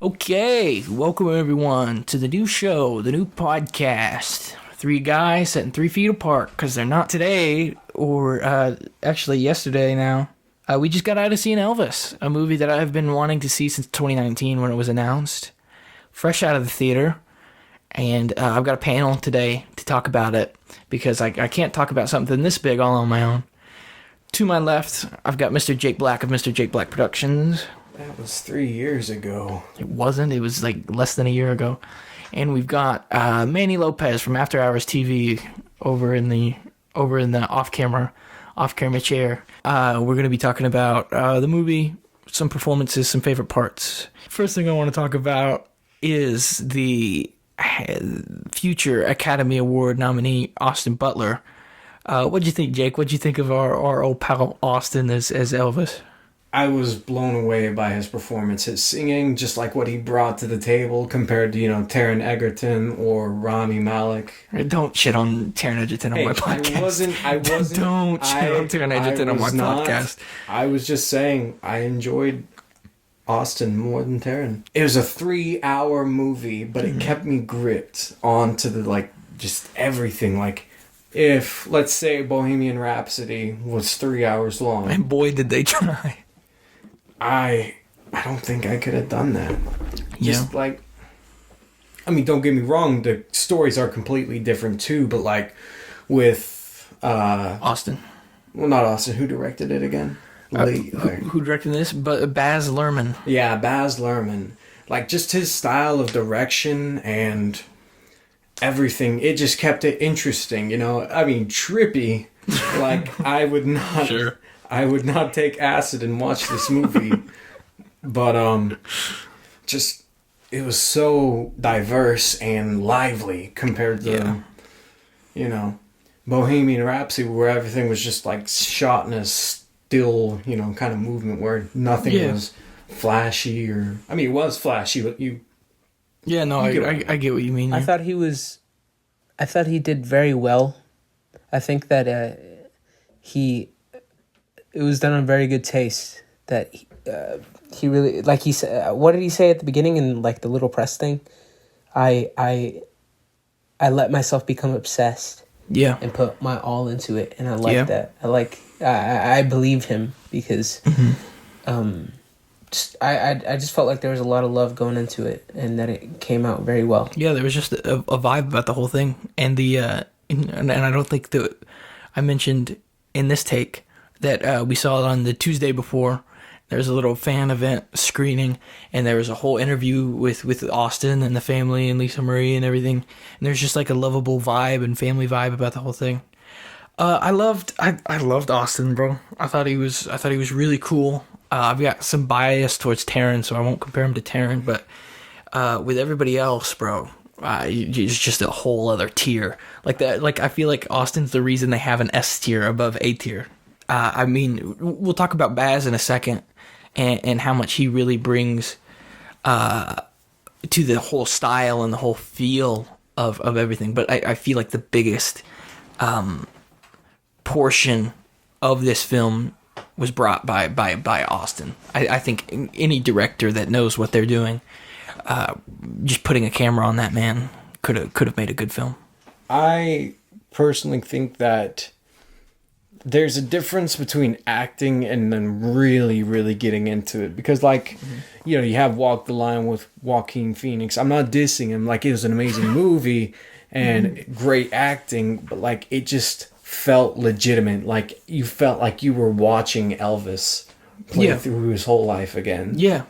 Okay, welcome everyone to the new show, the new podcast. Three guys sitting 3 feet apart because they're not today, or actually yesterday now. We just got out of seeing Elvis, a movie that I've been wanting to see since 2019 when it was announced. Fresh out of the theater, and I've got a panel today to talk about it because I can't talk about something this big all on my own. To my left, I've got Mr. Jake Black of Mr. Jake Black Productions. That was 3 years ago. It wasn't. It was like less than a year ago. And we've got Manny Lopez from After Hours TV over in the off camera chair. We're going to be talking about the movie, some performances, some favorite parts. First thing I want to talk about is the future Academy Award nominee Austin Butler. What'd you think, Jake? What'd you think of our old pal Austin as Elvis? I was blown away by his performance, his singing, just like what he brought to the table compared to, Taron Egerton or Rami Malek. Don't shit on Taron Egerton on my podcast. I wasn't. Don't shit on Taron Egerton on my podcast. I was just saying I enjoyed Austin more than Taron. It was a 3-hour movie, but it kept me gripped onto the, just everything, if, let's say, Bohemian Rhapsody was 3 hours long. And boy, did they try. I don't think I could have done that. Yeah. Don't get me wrong, the stories are completely different too, but with Austin. Well, not Austin. Who directed it again? Who directed this? But Baz Luhrmann. Yeah, Baz Luhrmann. Just his style of direction and everything, it just kept it interesting, trippy. I would not Sure. I would not take acid and watch this movie. But it was so diverse and lively compared to Bohemian Rhapsody, where everything was just shot in a still, kind of movement where nothing was flashy it was flashy, but you Yeah, no, I get what you mean. I thought he did very well. I think that it was done in very good taste. That he really, like he said, what did he say at the beginning in the little press thing? I let myself become obsessed. Yeah. And put my all into it, and I like that. I believe him because, I just felt like there was a lot of love going into it, and that it came out very well. Yeah, there was just a vibe about the whole thing, and and I don't think that I mentioned in this take that we saw it on the Tuesday before. There was a little fan event screening, and there was a whole interview with Austin and the family and Lisa Marie and everything. And there's just a lovable vibe and family vibe about the whole thing. I loved Austin, bro. I thought he was really cool. I've got some bias towards Taron, so I won't compare him to Taron. But with everybody else, bro, it's just a whole other tier. I feel like Austin's the reason they have an S tier above A tier. We'll talk about Baz in a second, and how much he really brings to the whole style and the whole feel of everything. But I feel like the biggest portion of this film was brought by Austin. I think any director that knows what they're doing, just putting a camera on that man could have made a good film. I personally think that there's a difference between acting and then really, really getting into it. Because, you have Walk the Line with Joaquin Phoenix. I'm not dissing him. It was an amazing movie and great acting. But, it just felt legitimate. You felt like you were watching Elvis play through his whole life again. Yeah.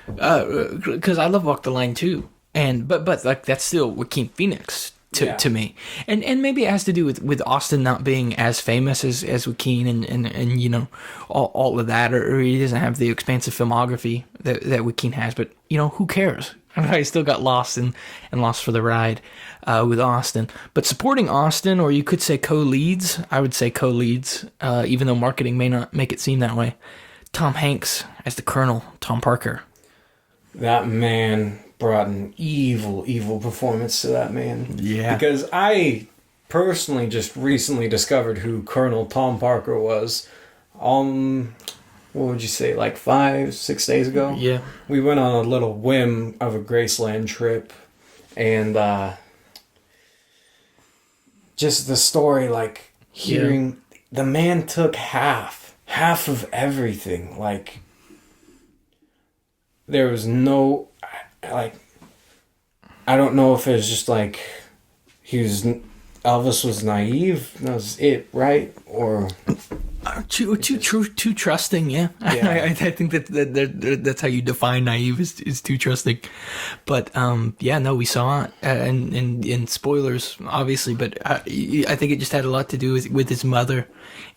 Because I love Walk the Line, too. But that's still Joaquin Phoenix to me, and maybe it has to do with Austin not being as famous as Joaquin and all of that, or he doesn't have the expansive filmography that Joaquin has. But who cares? I still got lost and lost for the ride with Austin. But supporting Austin, or you could say co-leads, I would say co-leads, even though marketing may not make it seem that way. Tom Hanks as the Colonel, Tom Parker. That man brought an evil performance to that man. Yeah. Because I personally just recently discovered who Colonel Tom Parker was. what would you say, like 5-6 days ago? Yeah. We went on a little whim of a Graceland trip, and just the story, like hearing the man took half of everything. Like there was no, like, I don't know if it was just like Elvis was naive. That was it, right? Or too trusting. Yeah, Yeah. I think that's how you define naive is too trusting. But we saw it, and spoilers obviously. But I think it just had a lot to do with his mother,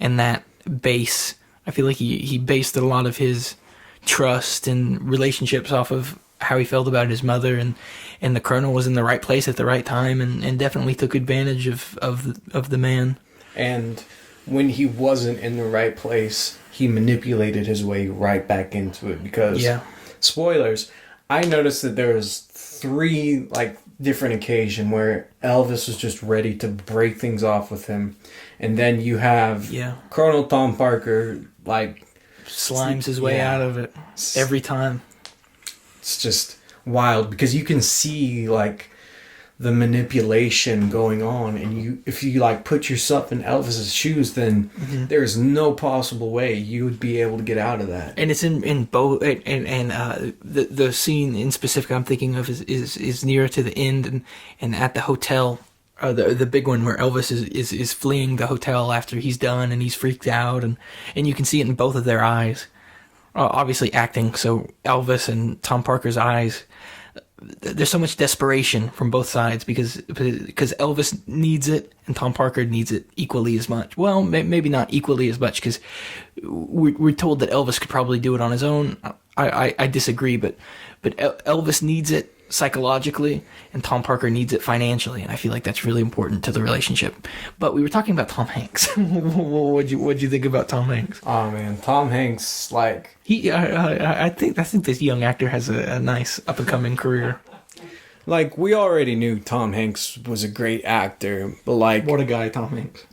and that base. I feel like he based a lot of his trust and relationships off of how he felt about his mother, and the colonel was in the right place at the right time, and definitely took advantage of the man. And when he wasn't in the right place, he manipulated his way right back into it. Because, spoilers, I noticed that there was 3 like different occasions where Elvis was just ready to break things off with him, and then you have Colonel Tom Parker like slimes his way out of it every time. It's just wild because you can see like the manipulation going on, and if you like put yourself in Elvis's shoes, then there's no possible way you would be able to get out of that. And it's in both, and the scene in specific I'm thinking of is nearer to the end, and at the hotel, the big one where Elvis is fleeing the hotel after he's done and he's freaked out, and you can see it in both of their eyes. Obviously acting, so Elvis and Tom Parker's eyes, there's so much desperation from both sides because Elvis needs it and Tom Parker needs it equally as much. Well, maybe not equally as much, because we're told that Elvis could probably do it on his own. I disagree, but Elvis needs it psychologically and Tom Parker needs it financially, and I feel like that's really important to the relationship. But we were talking about Tom Hanks. What'd you think about Tom Hanks? Oh man, Tom Hanks, like I think this young actor has a nice up and coming career. Like, we already knew Tom Hanks was a great actor, but like, What a guy, Tom Hanks.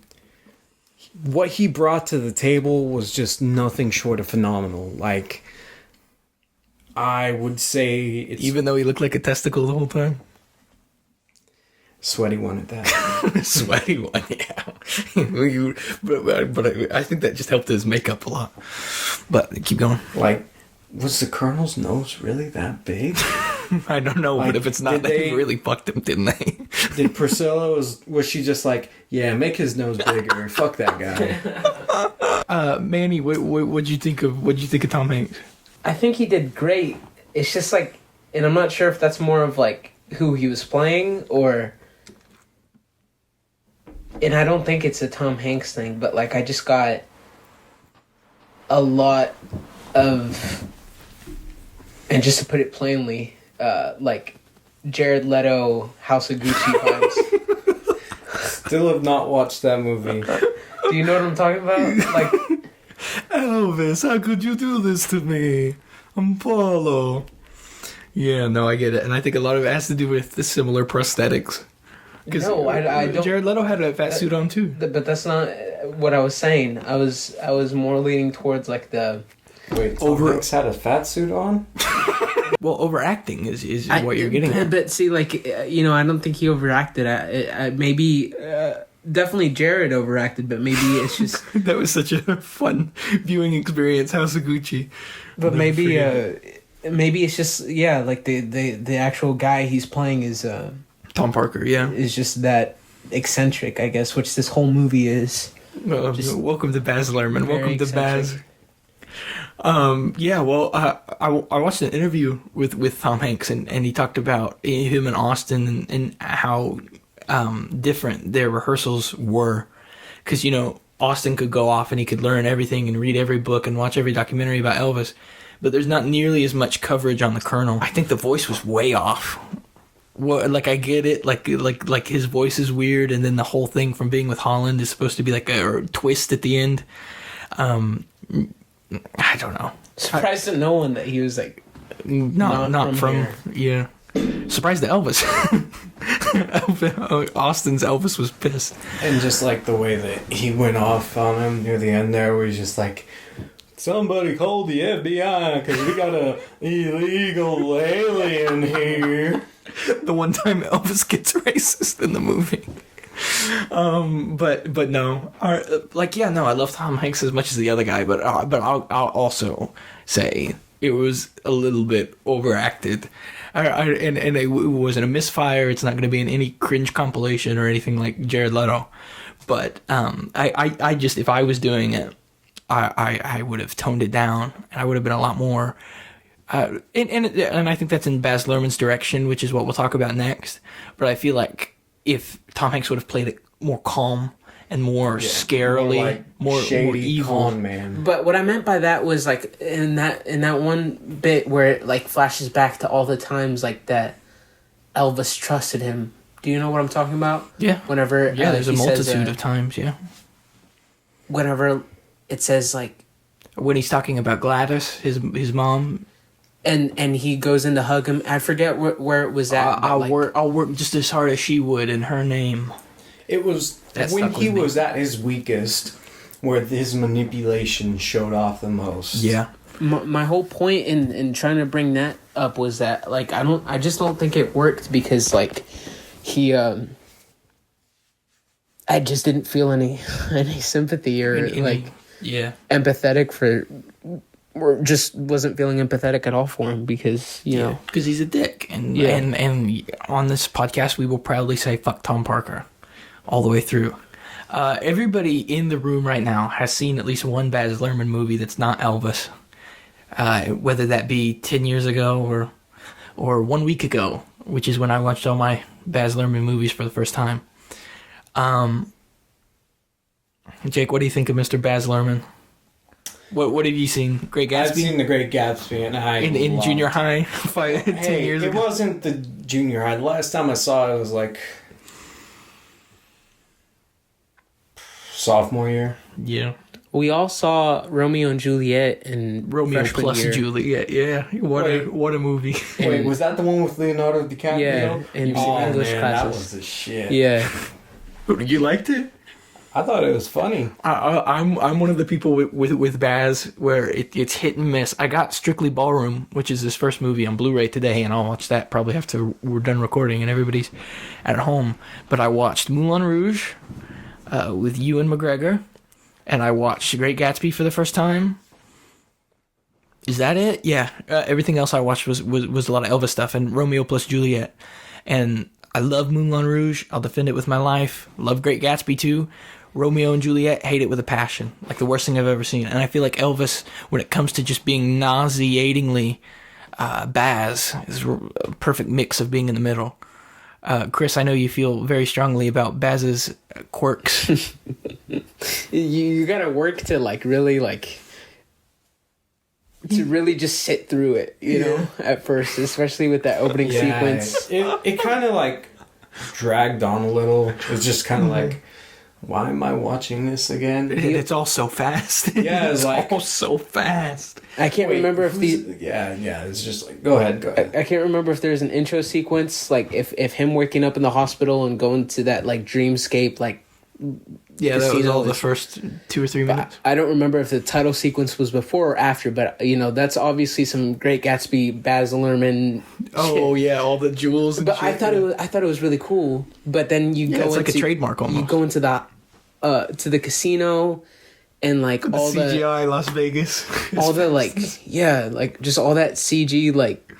what he brought to the table was just nothing short of phenomenal. Like, I would say it's Even though he looked like a testicle the whole time. sweaty one at that. Sweaty one, yeah. but I think that just helped his makeup a lot. But keep going. Like, was the Colonel's nose really that big? I don't know, Like, but if it's not, did they they- really fucked him, didn't they? Did Priscilla, was she just like, yeah, make his nose bigger, fuck that guy? Manny, what'd you think of Tom Hanks? I think he did great. It's just like, and I'm not sure if that's more of like who he was playing or, and I don't think it's a Tom Hanks thing, but like I just got a lot of, and just to put it plainly, like Jared Leto, House of Gucci vibes. Still have not watched that movie. Do you know what I'm talking about? Like, Elvis, how could you do this to me? I'm Paulo. Yeah, no, I get it. And I think a lot of it has to do with the similar prosthetics. no, I don't. Jared Leto had a fat suit on too. But that's not what I was saying. I was more leaning towards like the. Wait, Tom Hanks had a fat suit on? Well, overacting is what you're getting at. But see, like, I don't think he overacted. Maybe, definitely Jared overacted, but maybe it's just. That was such a fun viewing experience, House of Gucci. But maybe it's just like the actual guy he's playing is Tom Parker, yeah. is just that eccentric, I guess, which this whole movie is. Welcome to Baz Luhrmann. Very Welcome to Baz. eccentric. I watched an interview with Tom Hanks, and he talked about him and Austin and how different their rehearsals were, because Austin could go off and he could learn everything and read every book and watch every documentary about Elvis, but there's not nearly as much coverage on the Colonel. I think the voice was way off. Well, like, I get it, like his voice is weird, and then the whole thing from being with Holland is supposed to be like a twist at the end. I don't know. Surprised to no one that he was like. Not from here. Yeah. Surprised that Elvis. Austin's Elvis was pissed. And just like the way that he went off on him near the end there, where he's just like, somebody call the FBI because we got a illegal alien here. The one time Elvis gets racist in the movie. But no, I love Tom Hanks as much as the other guy, but I'll also say it was a little bit overacted. And it wasn't a misfire. It's not going to be in any cringe compilation or anything like Jared Leto. But I just, if I was doing it, I would have toned it down, and I would have been a lot more. And I think that's in Baz Luhrmann's direction, which is what we'll talk about next. But I feel like if Tom Hanks would have played it more calm and more scarily, more evil, con man. But what I meant by that was like in that one bit where it like flashes back to all the times like that Elvis trusted him. Do you know what I'm talking about? Yeah. Whenever there's a multitude of times. Yeah. Whenever it says like when he's talking about Gladys, his mom. And he goes in to hug him. I forget where it was at. I'll work just as hard as she would in her name. It was when he was at his weakest, where his manipulation showed off the most. Yeah. My whole point in trying to bring that up was that like I just don't think it worked because like he I just didn't feel any sympathy or empathetic for. Or just wasn't feeling empathetic at all for him because, you know. Because he's a dick. And on this podcast, we will proudly say, fuck Tom Parker. All the way through. Everybody in the room right now has seen at least one Baz Luhrmann movie that's not Elvis. Whether that be 10 years ago or 1 week ago, which is when I watched all my Baz Luhrmann movies for the first time. Jake, what do you think of Mr. Baz Luhrmann? What have you seen? Great Gatsby? I've seen The Great Gatsby, and in junior high 10 years ago. It wasn't the junior high. The last time I saw it was like sophomore year. Yeah. We all saw Romeo and Juliet and Romeo plus year. Juliet. Yeah. What a movie. Wait, was that the one with Leonardo DiCaprio? Yeah. In English classes. That was the shit. Yeah. You liked it? I thought it was funny. I'm one of the people with Baz where it's hit and miss. I got Strictly Ballroom, which is his first movie, on Blu-ray today, and I'll watch that probably after we're done recording and everybody's at home. But I watched Moulin Rouge with Ewan McGregor, and I watched Great Gatsby for the first time. Is that it? Yeah. Everything else I watched was a lot of Elvis stuff and Romeo plus Juliet. And I love Moulin Rouge. I'll defend it with my life. Love Great Gatsby too. Romeo and Juliet, hate it with a passion. Like the worst thing I've ever seen. And I feel like Elvis, when it comes to just being nauseatingly Baz, is a perfect mix of being in the middle. Cris, I know you feel very strongly about Baz's quirks. you gotta work to like really like to really just sit through it, you know, at first, especially with that opening sequence. It kind of like dragged on a little. It was just kind of like, why am I watching this again? It's all so fast. Yeah, it's like, all so fast. I can't remember if it's just like, go ahead. I can't remember if there's an intro sequence, like if him waking up in the hospital and going to that like dreamscape, like that was all the first 2 or 3 minutes. I don't remember if the title sequence was before or after, but you know that's obviously some Great Gatsby, Baz Luhrmann. Oh shit. Yeah, all the jewels. And but shit, I thought it was really cool. But then you go it's into like a trademark almost. You go into to the casino and like all the CGI Las Vegas. all the like like just all that CG like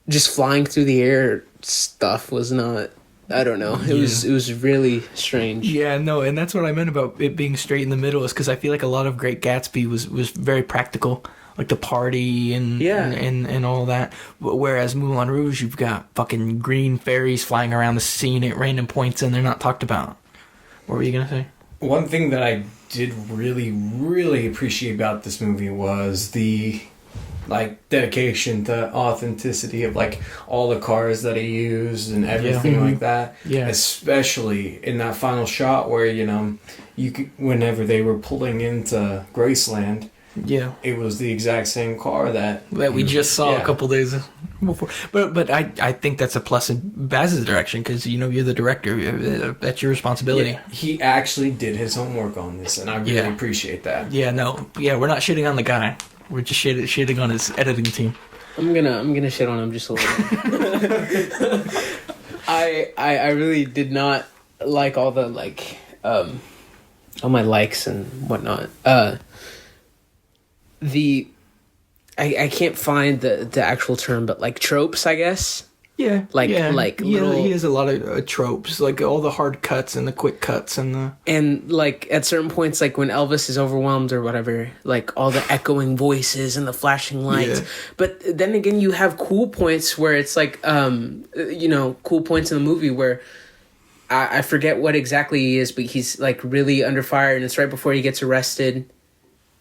just flying through the air stuff was not. I don't know. It was really strange. Yeah, no, and that's what I meant about it being straight in the middle, is because I feel like a lot of Great Gatsby was very practical, like the party and all that. Whereas Moulin Rouge, you've got fucking green fairies flying around the scene at random points, and they're not talked about. What were you gonna say? One thing that I did really, really appreciate about this movie was the like dedication to authenticity of like all the cars that he used and everything like that. Yeah. Especially in that final shot where, you know, you could, whenever they were pulling into Graceland Yeah. it was the exact same car that we just saw Yeah. a couple days before. But I think that's a plus in Baz's direction because, you know, you're the director. That's your responsibility. Yeah, he actually did his homework on this, and I really appreciate that. Yeah, no. Yeah, we're not shitting on the guy. We're just shitting on his editing team. I'm gonna shit on him just a little. I really did not like all the all my likes and whatnot. I can't find the actual term, but like tropes, I guess. Yeah, Like little, he has a lot of tropes, like all the hard cuts and the quick cuts and like at certain points, like when Elvis is overwhelmed or whatever, like all the echoing voices and the flashing lights. Yeah. But then again, you have cool points where it's like cool points in the movie where I forget what exactly he is, but he's like really under fire, and it's right before he gets arrested,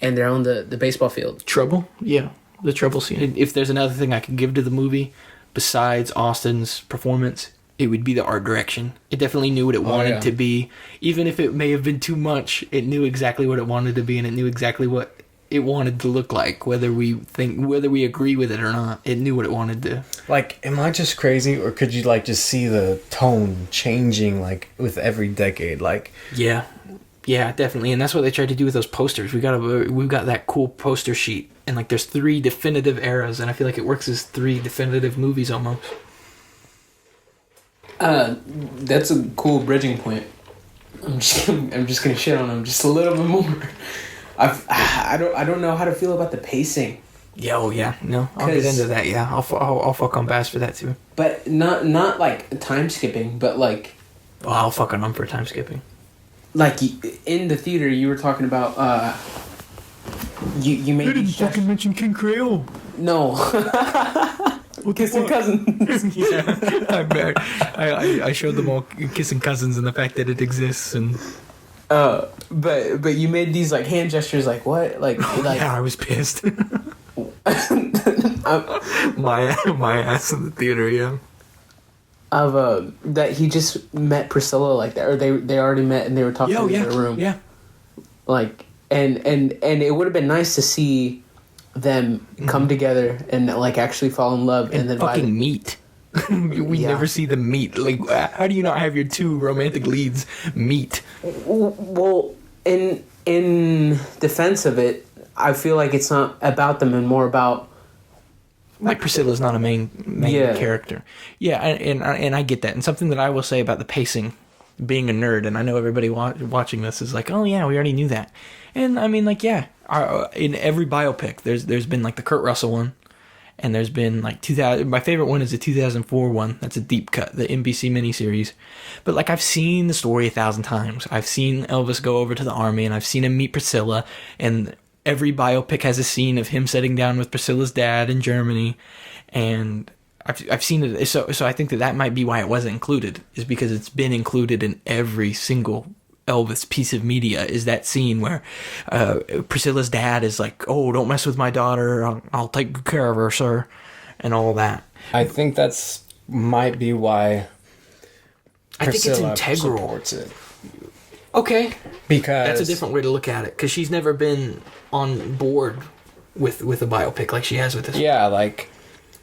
and they're on the baseball field. Trouble. Yeah, the trouble scene. If there's another thing I could give to the movie besides Austin's performance, it would be the art direction. It definitely knew what it wanted to be. Even if it may have been too much, it knew exactly what it wanted to be, and it knew exactly what it wanted to look like, whether we agree with it or not. It knew what it wanted to. Like, am I just crazy, or could you like just see the tone changing like with every decade? Like, Yeah, definitely, and that's what they tried to do with those posters. We've got that cool poster sheet, and like there's 3 definitive eras, and I feel like it works as 3 definitive movies almost. That's a cool bridging point. I'm just gonna shit on him just a little bit more. I don't know how to feel about the pacing. Yeah, no, I'll get into that. Yeah, I'll fuck on Bass for that too. But not like time skipping, but like. Well, I'll fuck on them for time skipping. Like in the theater, you were talking about. You made. You didn't fucking mention King Creole. No. Kissing cousins. Yeah, I showed them all kissing cousins and the fact that it exists and. But you made these like hand gestures, like what, like. Yeah, I was pissed. my ass in the theater, yeah. Of that he just met Priscilla like that, or they already met and they were talking in their room. Yeah. Like and it would have been nice to see them come together and like actually fall in love and then fucking meet. We never see them meet. Like, how do you not have your 2 romantic leads meet? Well, in defense of it, I feel like it's not about them and more about. Like Priscilla's not a main character. Yeah, and I get that. And something that I will say about the pacing, being a nerd, and I know everybody watching this is like, oh yeah, we already knew that. And I mean, like, yeah, in every biopic, there's been like the Kurt Russell one, and there's been like 2000. My favorite one is the 2004 one. That's a deep cut, the NBC miniseries. But like, I've seen the story 1,000 times. I've seen Elvis go over to the army, and I've seen him meet Priscilla, and every biopic has a scene of him sitting down with Priscilla's dad in Germany, and I've seen it. So I think that might be why it wasn't included, is because it's been included in every single Elvis piece of media. Is that scene where Priscilla's dad is like, "Oh, don't mess with my daughter. I'll take good care of her, sir," and all that. I think that's might be why. I think it's integral. Supports it. Okay, Because that's a different way to look at it, because she's never been on board with a biopic like she has with this. Yeah, like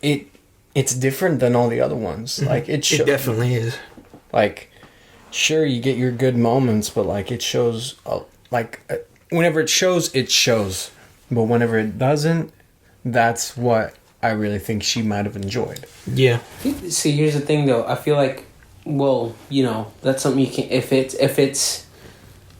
it's different than all the other ones. Like it definitely is. Like, sure, you get your good moments, but like it shows. Whenever it shows, but whenever it doesn't, that's what I really think she might have enjoyed. Yeah. See, here's the thing, though. I feel like, well, you know, that's something you can.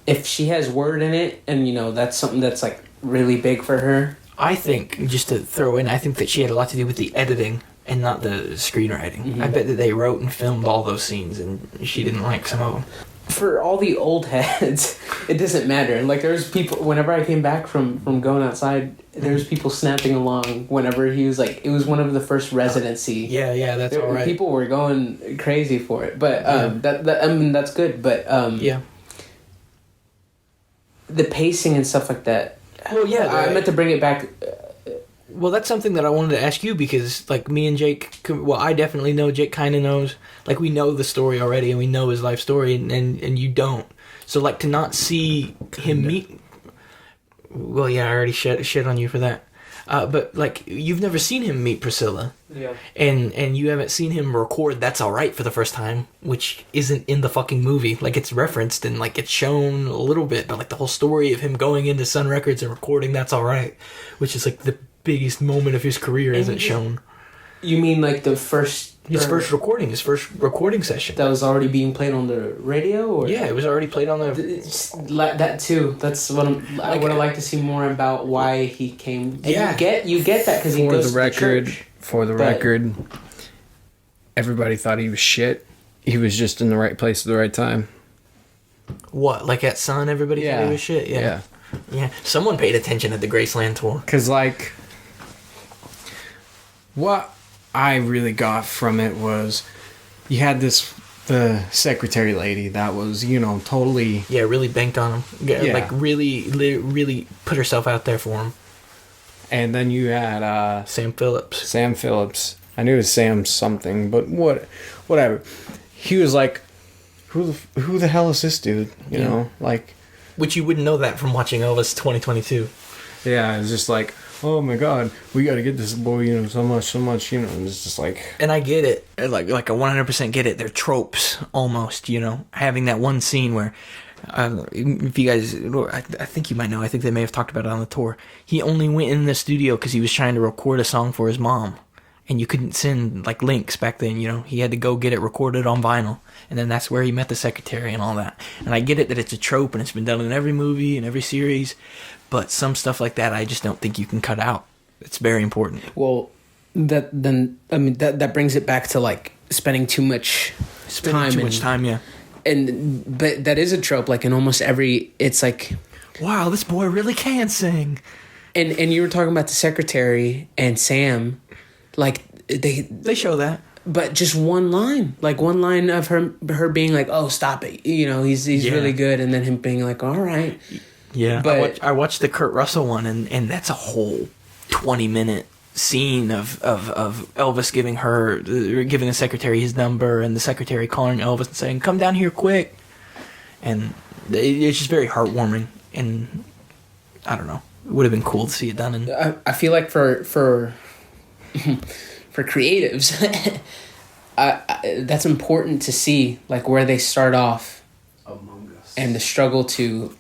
If she has word in it, and you know that's something that's like really big for her. I think, just to throw in, I think that she had a lot to do with the editing and not the screenwriting. Mm-hmm. I bet that they wrote and filmed all those scenes, and she didn't like some of them. For all the old heads, it doesn't matter. And like, there's people. Whenever I came back from going outside, there's people snapping along. Whenever he was like, it was one of the first residency. Yeah, that's all right. People were going crazy for it, but that I mean that's good. But yeah. The pacing and stuff like that. Well, yeah, I meant to bring it back. Well, that's something that I wanted to ask you, because, like, me and Jake, well, I definitely know, Jake kind of knows. Like, we know the story already, and we know his life story, and you don't. So, like, to not see him meet... Well, yeah, I already shit on you for that. But like, you've never seen him meet Priscilla, Yeah. and you haven't seen him record "That's Alright" for the first time, which isn't in the fucking movie. Like, it's referenced and like it's shown a little bit, but like the whole story of him going into Sun Records and recording "That's Alright," which is like the biggest moment of his career, isn't shown. You mean like the first... His first recording session. That was already being played on the radio? Or? Yeah, it was already played on the... That too. That's what I would have liked to see more about why he came. And Yeah. you get that because he goes to church. For the record, everybody thought he was shit. He was just in the right place at the right time. What? Like at Sun, everybody thought he was shit? Yeah. Someone paid attention at the Graceland tour. Because, like, what I really got from it was you had the secretary lady that was, totally... Yeah, really banked on him. Yeah. Like, really put herself out there for him. And then you had... Sam Phillips. Sam Phillips. I knew it was Sam something, but whatever. He was like, who the hell is this dude? You know? Like... Which you wouldn't know that from watching Elvis 2022. Yeah, it's just like... Oh my God, we got to get this boy, so much, and it's just like... And I get it, like I 100% get it. They're tropes, almost, having that one scene where, if you guys, I think you might know, I think they may have talked about it on the tour. He only went in the studio because he was trying to record a song for his mom, and you couldn't send, like, links back then, he had to go get it recorded on vinyl, and then that's where he met the secretary and all that. And I get it that it's a trope, and it's been done in every movie and every series, but some stuff like that, I just don't think you can cut out. It's very important. Well, that brings it back to like spending too much time. Yeah. But that is a trope. Like in almost every, it's like, wow, this boy really can sing. And you were talking about the secretary and Sam, like they show that. But just one line of her being like, "Oh, stop it," he's really good, and then him being like, "All right." Yeah, but I watched the Kurt Russell one, and that's a whole 20-minute scene of Elvis giving the secretary his number, and the secretary calling Elvis and saying, "Come down here quick," and it's just very heartwarming, and I don't know, it would have been cool to see it done. And I feel like for creatives, that's important to see, like where they start off, Among Us, and the struggle to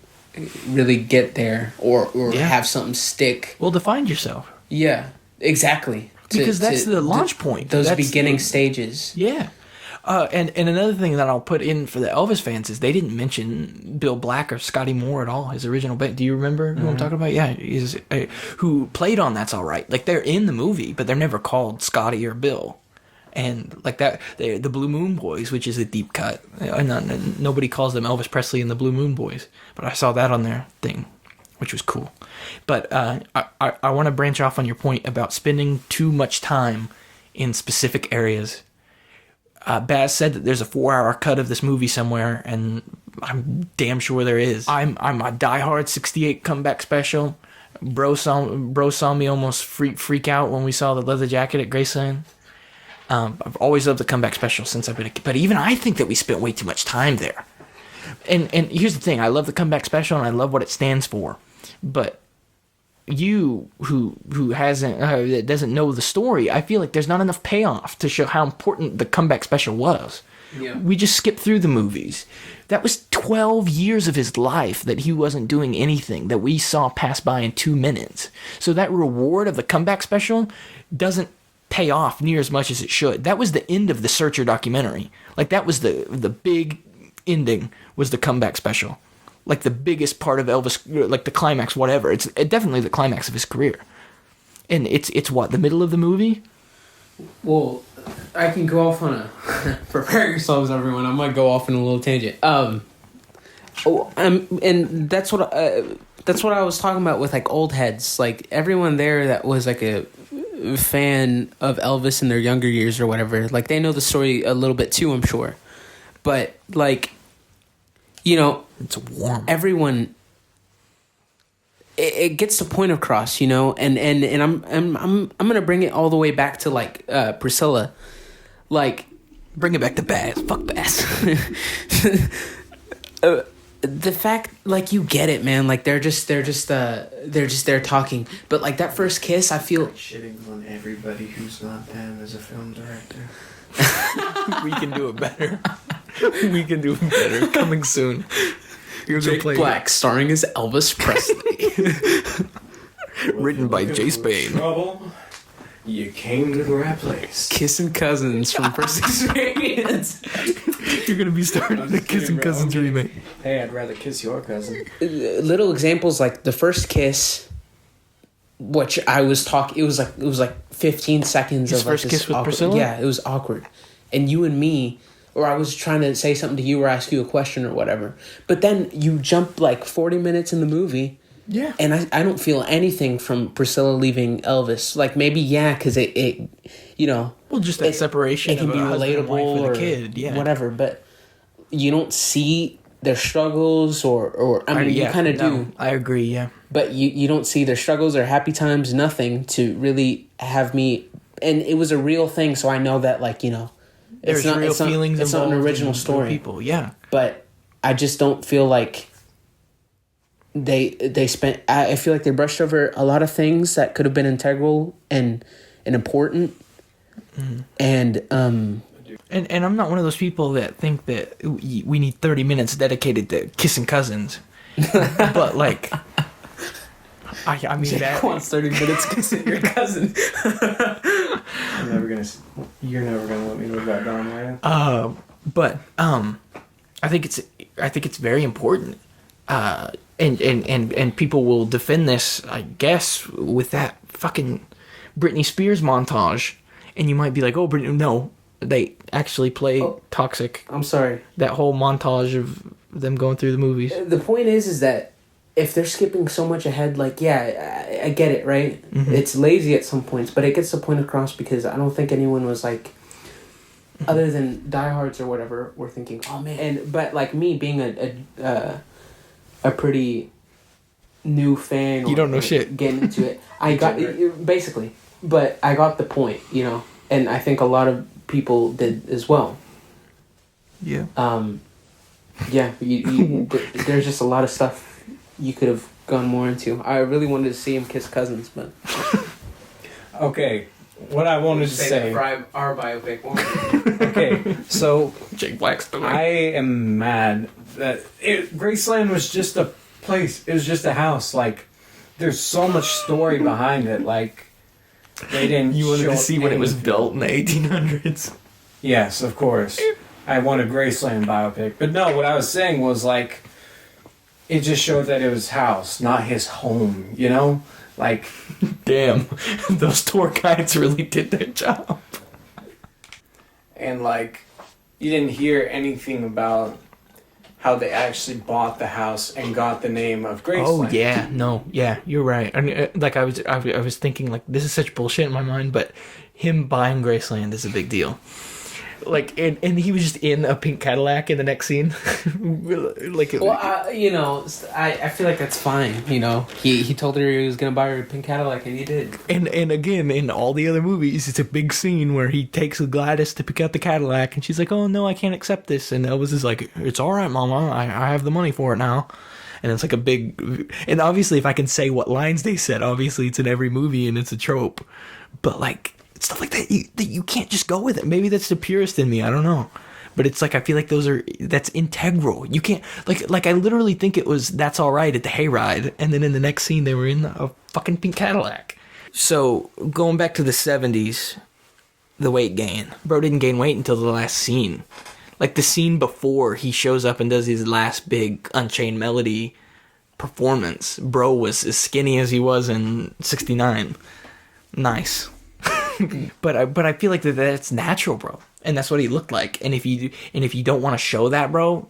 really get there or have something stick. Well, define yourself. Yeah, exactly. Because that's the launch point. Those beginning stages. Yeah. And another thing that I'll put in for the Elvis fans is they didn't mention Bill Black or Scotty Moore at all, his original band. Do you remember who I'm talking about? Yeah, who played on That's All Right. Like, they're in the movie, but they're never called Scotty or Bill. And like that, the Blue Moon Boys, which is a deep cut. Nobody calls them Elvis Presley and the Blue Moon Boys, but I saw that on their thing, which was cool. But I want to branch off on your point about spending too much time in specific areas. Baz said that there's a 4-hour cut of this movie somewhere, and I'm damn sure there is. I'm a diehard '68 comeback special. Bro saw me almost freak out when we saw the leather jacket at Graceland. I've always loved the comeback special since I've been a kid, but even I think that we spent way too much time there. And here's the thing: I love the comeback special, and I love what it stands for. But you, who hasn't that doesn't know the story, I feel like there's not enough payoff to show how important the comeback special was. Yeah. We just skipped through the movies. That was 12 years of his life that he wasn't doing anything, that we saw pass by in 2 minutes. So that reward of the comeback special doesn't pay off near as much as it should. That was the end of the Searcher documentary. Like, that was the big ending, was the comeback special. Like, the biggest part of Elvis, like the climax, whatever. It's definitely the climax of his career. And it's what, the middle of the movie? Well, I can go off on a... Prepare yourselves, everyone. I might go off on a little tangent. And that's what I was talking about with, like, old heads. Like, everyone there that was, like, a fan of Elvis in their younger years or whatever, like, they know the story a little bit too, I'm sure. But, like, it's warm. Everyone, it gets the point across, and I'm gonna bring it all the way back to, like, Priscilla. Like, bring it back to Baz. Fuck Baz. the fact, like, you get it, man. Like, they're just there talking. But like that first kiss, I feel Shitting on everybody who's not them as a film director. We can do it better. We can do it better. Coming soon. You're Jake Black starring as Elvis Presley. Written by Jace Bain. Trouble. You came to the right place. Kissing Cousins from First Experience. You're gonna be starting the Kissing Cousins remake. Hey, I'd rather kiss your cousin. Little examples like the first kiss, which I was talking. It was like 15 seconds His of like first this kiss with awkward, Priscilla? Yeah, it was awkward, and you and me, or I was trying to say something to you or ask you a question or whatever. But then you jump like 40 minutes in the movie. Yeah. And I don't feel anything from Priscilla leaving Elvis. Like, maybe, yeah, because it you know. Well, just that separation. It can of be a husband and wife relatable with or a kid. Yeah. whatever. But you don't see their struggles or I mean, you kind of do. I agree, yeah. But you don't see their struggles or happy times, nothing to really have me. And it was a real thing, so I know that, like, you know. There's real feelings it's not an involved original in story. People, yeah. But I just don't feel like they spent. I feel like they brushed over a lot of things that could have been integral and important. Mm-hmm. And I'm not one of those people that think that we need 30 minutes dedicated to kissing cousins. But like, I mean Jake that wants 30 minutes kissing your cousin. You're never gonna let me live that down, man. But I think it's very important. And people will defend this, I guess, with that fucking Britney Spears montage. And you might be like, oh, Britney, no, they actually play Toxic. I'm sorry. That whole montage of them going through the movies. The point is that if they're skipping so much ahead, like, yeah, I get it, right? Mm-hmm. It's lazy at some points, but it gets the point across because I don't think anyone was like, other than diehards or whatever, were thinking, oh man. But like me being a pretty new fan, You don't know shit. Getting into it, I got basically, but I got the point, you know, and I think a lot of people did as well. Yeah. Yeah, there's just a lot of stuff you could have gone more into. I really wanted to see him kiss cousins, but Okay, what I wanted to say. Our biopic. Okay, so Jake Black's story. I am mad that Graceland was just a place. It was just a house. Like, there's so much story behind it. Like, they didn't. You wanted show to see when it was anything. built in the 1800s. Yes, of course. I want a Graceland biopic. But no, what I was saying was, like, it just showed that it was house, not his home, you know? Like, Damn, those tour guides really did their job. and, like, you didn't hear anything about how they actually bought the house and got the name of Graceland. Oh yeah, no, yeah, you're right. I mean, like I was thinking, like, this is such bullshit in my mind, but him buying Graceland is a big deal. Like, and he was just in a pink Cadillac in the next scene. Like, Well, you know, I feel like that's fine. You know, he told her he was gonna buy her a pink Cadillac, and he did. and again, in all the other movies, it's a big scene where he takes Gladys to pick out the Cadillac, and she's like, "Oh no, I can't accept this." And Elvis is like, "It's all right, Mama. I have the money for it now." And it's like a big, and obviously, if I can say what lines they said, obviously it's in every movie and it's a trope. But like, stuff like that, you can't just go with it. Maybe that's the purist in me. I don't know. But it's like, I feel like that's integral. You can't, like I literally think it was That's All Right at the hayride. And then in the next scene, they were in a fucking pink Cadillac. So going back to the 70s, the weight gain. Bro didn't gain weight until the last scene. Like the scene before he shows up and does his last big Unchained Melody performance. Bro was as skinny as he was in 69. Nice. But I feel like that's natural, bro, and that's what he looked like. And if you don't want to show that, bro,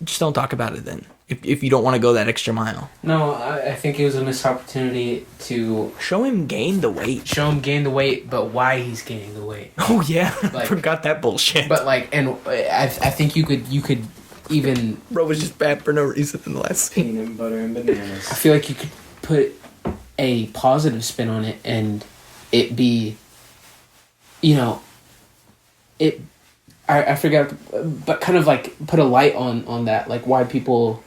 just don't talk about it then. If you don't want to go that extra mile, No, I think it was a missed opportunity to show him gain the weight. show him gain the weight, but why he's gaining the weight. Oh yeah, Like- forgot that bullshit. But like, and I think you could even. Bro was just bad for no reason in the last scene. Peanut butter and bananas. I feel like you could put a positive spin on it and it be, you know, I forgot, but kind of like put a light on that, like why people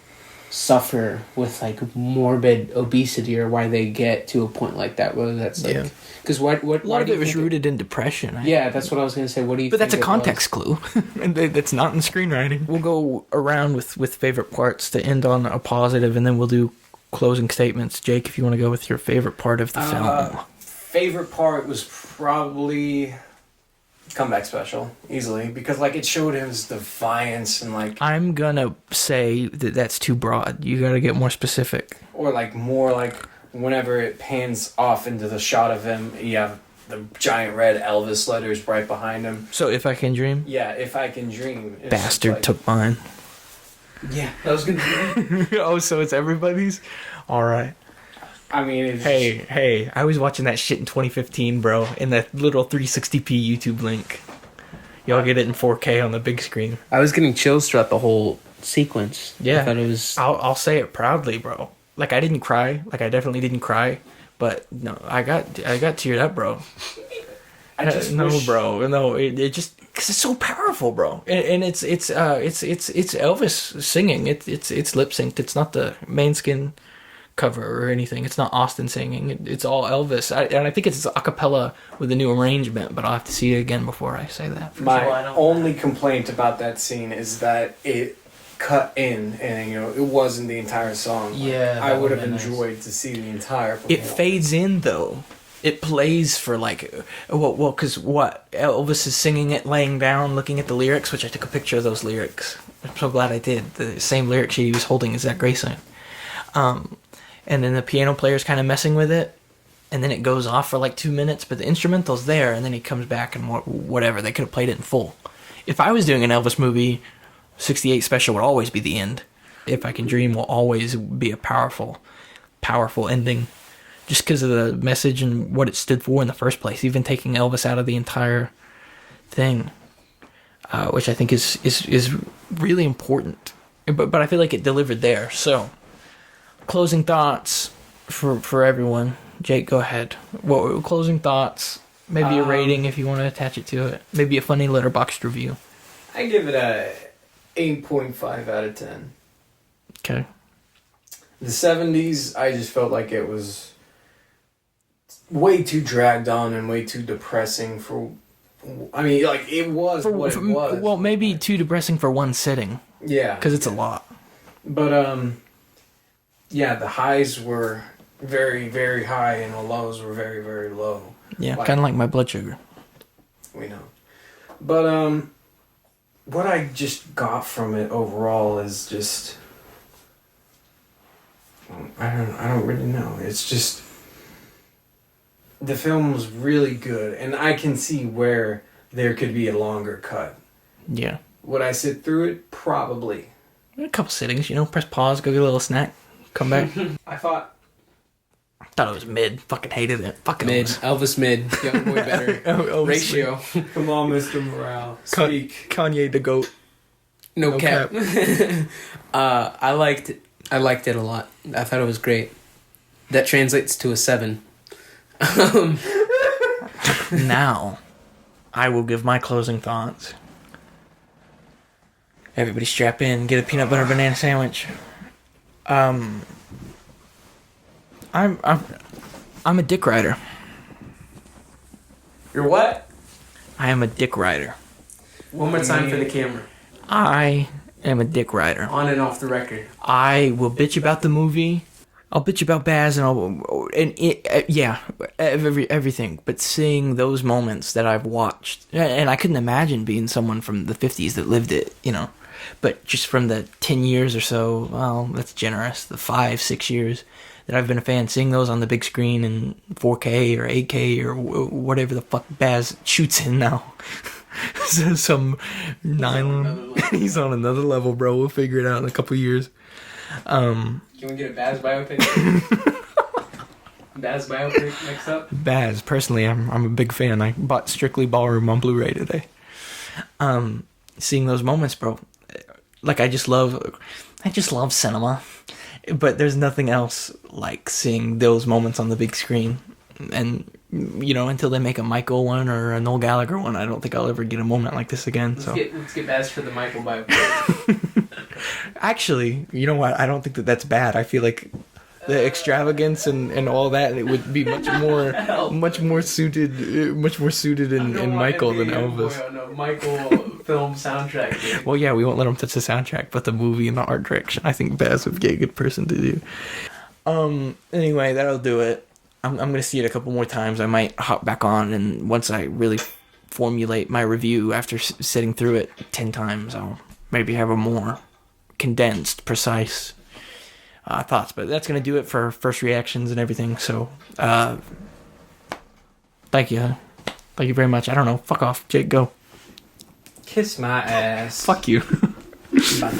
suffer with like morbid obesity or why they get to a point like that. Whether that's like because what A lot of it was rooted in depression. Yeah, that's what I was gonna say. What do you? But think that's a context clue, and that's not in screenwriting. We'll go around with favorite parts to end on a positive, and then we'll do closing statements. Jake, if you want to go with your favorite part of the film. Favorite part was probably comeback special, easily, because like it showed his defiance and like I'm gonna say that that's too broad. You gotta get more specific. or like more like whenever it pans off into the shot of him, you have the giant red Elvis letters right behind him. So if I can dream, Yeah, if I can dream. It's bastard like- took mine. Yeah, that was gonna be. Oh, so it's everybody's. All right. I mean, it's Hey, I was watching that shit in 2015, bro, in that little 360p YouTube link. Y'all get it in 4K on the big screen. I was getting chills throughout the whole sequence. Yeah. I thought it was. I'll say it proudly, bro. Like, I didn't cry. Like, I definitely didn't cry. But, no, I got teared up, bro. I just no, wish- bro. No, it just... Because it's so powerful, bro. And it's Elvis singing. It's lip-synced. It's not the main skin cover or anything. It's not Austin singing. It's all Elvis. And I think it's a cappella with a new arrangement, but I'll have to see it again before I say that. My only complaint about that scene is that it cut in, and it wasn't the entire song. Like, Yeah, that I would have would've been nice. enjoyed to see the entire. It performance. fades in, though. It plays for like, well, because what? Elvis is singing it laying down, looking at the lyrics, which I took a picture of those lyrics. I'm so glad I did. The same lyric sheet he was holding is that Grayson. And then the piano player's kind of messing with it, and then it goes off for like 2 minutes, but the instrumental's there, and then he comes back and whatever. They could have played it in full. If I was doing an Elvis movie, 68 Special would always be the end. If I Can Dream will always be a powerful ending, just because of the message and what it stood for in the first place. Even taking Elvis out of the entire thing, which I think is really important. But I feel like it delivered there. So, closing thoughts for everyone. Jake, go ahead. What closing thoughts? Maybe a rating if you want to attach it to it. Maybe a funny letterboxd review. I give it a 8.5 out of 10. Okay. The 70s, I just felt like it was way too dragged on and way too depressing for. I mean, like it was what it was. Well, maybe too depressing for one sitting. Yeah, Because it's a lot. but yeah, the highs were very, very high and the lows were very, very low. Yeah, Like- kind of like my blood sugar. We know, but what I just got from it overall is just. I don't really know. It's just the film was really good, and I can see where there could be a longer cut. Yeah. Would I sit through it? Probably. A couple sittings, press pause, go get a little snack, come back. I thought Thought it was mid. Fucking hated it. Fucking Mid. Elvis. Elvis mid. Young boy better. Elvis Ratio. come on, Mr. Morale, Ka- speak. Kanye the GOAT. No, No cap. I liked it a lot. I thought it was great. That translates to a 7. Now, I will give my closing thoughts. Everybody strap in, get a peanut butter banana sandwich. I'm a dick rider. You're what? I am a dick rider. One more time for the camera. I am a dick rider. On and off the record. I will bitch about the movie. I'll bitch about Baz everything. But seeing those moments that I've watched, and I couldn't imagine being someone from the 50s that lived it, But just from the 10 years or so, well, that's generous. The 5-6 years that I've been a fan, seeing those on the big screen in 4K or 8K or whatever the fuck Baz shoots in now. Some nylon. He's on another level, bro. We'll figure it out in a couple years. Can we get a Baz biopic? Baz biopic next up? Baz, personally, I'm a big fan. I bought Strictly Ballroom on Blu-ray today. Seeing those moments, bro. Like I just love cinema. But there's nothing else like seeing those moments on the big screen. And until they make a Michael one or a Noel Gallagher one, I don't think I'll ever get a moment like this again. Let's get Baz for the Michael biopic. Actually, you know what? I don't think that that's bad. I feel like the extravagance and all that, it would be much more suited in Michael than Elvis. No, Michael film soundtrack. Dude. Well, yeah, we won't let him touch the soundtrack, but the movie and the art direction, I think Baz would be a good person to do. Anyway, that'll do it. I'm gonna see it a couple more times. I might hop back on, and once I really formulate my review after sitting through it 10 times, I'll maybe have a more condensed, precise thoughts. But that's gonna do it for first reactions and everything. So, thank you very much. I don't know. Fuck off, Jake. Go. Kiss my ass. Fuck you. Bye.